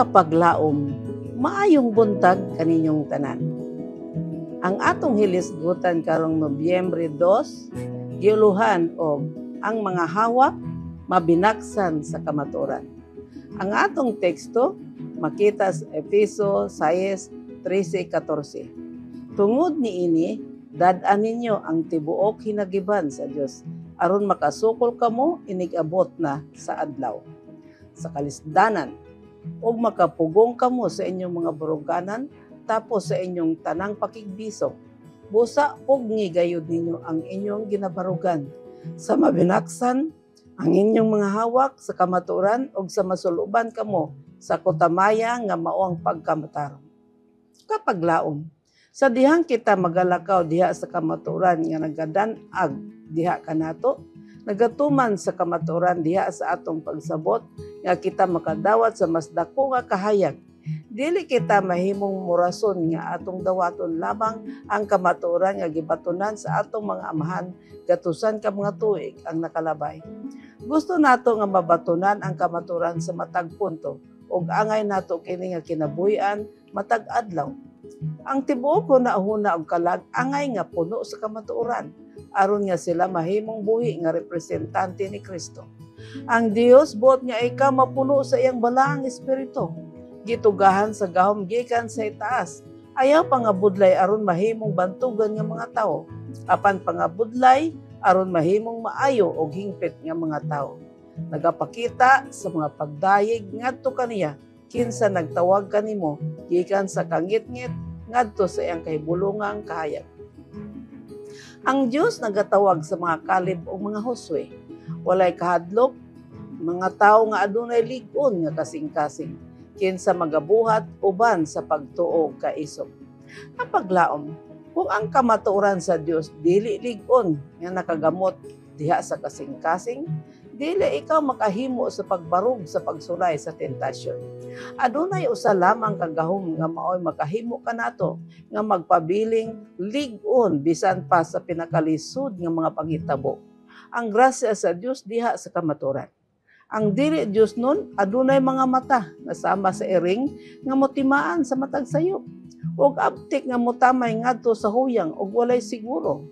kapaglaom, maayong buntag kaninyong tanan. Ang atong hilisgutan karong Nobyembre 2, giuluhan og ang mga hawak mabinaksan sa kamatuoran. Ang atong teksto makita sa Efeso 6:13-14. Tungod niini, dad-an ninyo ang tibuok hinagiban sa Dios aron makasukol kamo inig-abot na sa adlaw sa kalisdanan ug makapugong kamo sa inyong mga buruganan tapos sa inyong tanang pakigbisog. Busa ug ngigayod ninyo ang inyong ginabarugan sa mabinaksan ang inyong mga hawak sa kamatuoran ug sa masuluban kamo sa kutamaya nga mao ang pagkamatarong. Kapaglaom, sa dihang kita magalakaw diha sa kamatuoran nga nagadan-ag diha kanato, nagatuman sa kamatuoran diha sa atong pagsabot nga kita makadawat sa mas dako nga kahayag. Dili kita mahimong murason nga atong dawaton lamang ang kamatuoran nga gibatunan sa atong mga amahan gatusan ka mga tuig ang nakalabay. Gusto nato nga mabatunan ang kamatuoran sa matag punto ug angay nato kini nga kinabuhi-an matag adlaw. Ang tibuok ko na huna og kalag angay nga puno sa kamatuoran aron nga sila mahimong buhi nga representante ni Kristo. Ang Dios buot nga ikaw mapuno sa iyang balaang espiritu. Gitugahan sa gahom gikan sa itaas. Ayaw pangabudlay aron mahimong bantugan nga mga tawo. Apan pangabudlay aron mahimong maayo og hingpit nga mga tawo. Nagapakita sa mga pagdayeg ngadto kaniya kinsa nagtawag kanimo gikan sa kangit-ngit ngadto sa iyang kahibulongang kahayag. Ang Dios nagatawag sa mga Kaleb o mga Josue. Walay kahadlok, mga tao nga adunay lig-on nga kasing-kasing, kinsa magabuhat uban sa pagtuo kaisog. Kapaglaom, kung ang kamatuoran sa Dios dili lig-on nga nakagamot diha sa kasing-kasing, dili ikaw makahimo sa pagbarug sa pagsulay sa tentasyon. Adunay usa lamang kagahom nga maoy makahimo kanato nga magpabiling lig-on bisan pa sa pinakalisod nga mga panghitabo. Ang grasya sa Dios diha sa kamatuoran. Ang dili Dios nun adunay mga mata nga sama sa iring nga motimaan sa matag sayop ug abtik nga motamay ngadto sa huyang ug walay siguro.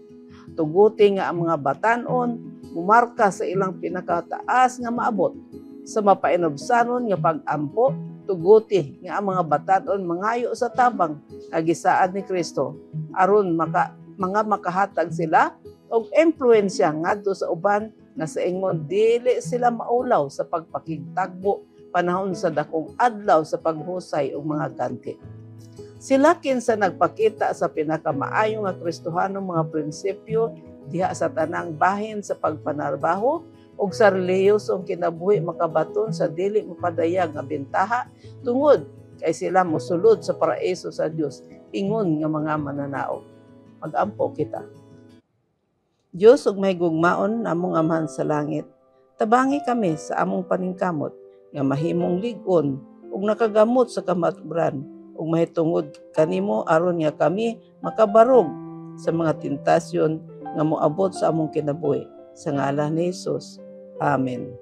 Tuguti nga ang mga batan-on mumarka sa ilang pinakataas nga maabot sa mapainobsanon nga pag-ampo. Tuguti nga ang mga batan-on mangayo sa tabang nga gisaad ni Kristo aron mga makahatag sila og impluwensya ngadto sa uban nga sa ingon dili sila maulaw sa pagpakigtagbo panahon sa dakong adlaw sa paghusay og mga ganti. Sila kinsa nagpakita sa pinakamaayo nga Kristohanong mga prinsipyo diha sa tanang bahin sa pagpanarbaho ug sa relihiyosong kinabuhi makabaton sa dili mapadayag nga bentaha tungod kay sila mosulod sa paraiso sa Dios ingon nga mga mananao. Mag-ampo kita. Dios ug may gugmaon namong Amahan sa langit, tabangi kami sa among paningkamot nga mahimong lig-on ug nakagamot sa kamatuoran ug mahitungod kanimo aron nga kami makabarog sa mga tentasyon nga moabot sa among kinabuhi. Sa ngalan ni Jesus. Amen.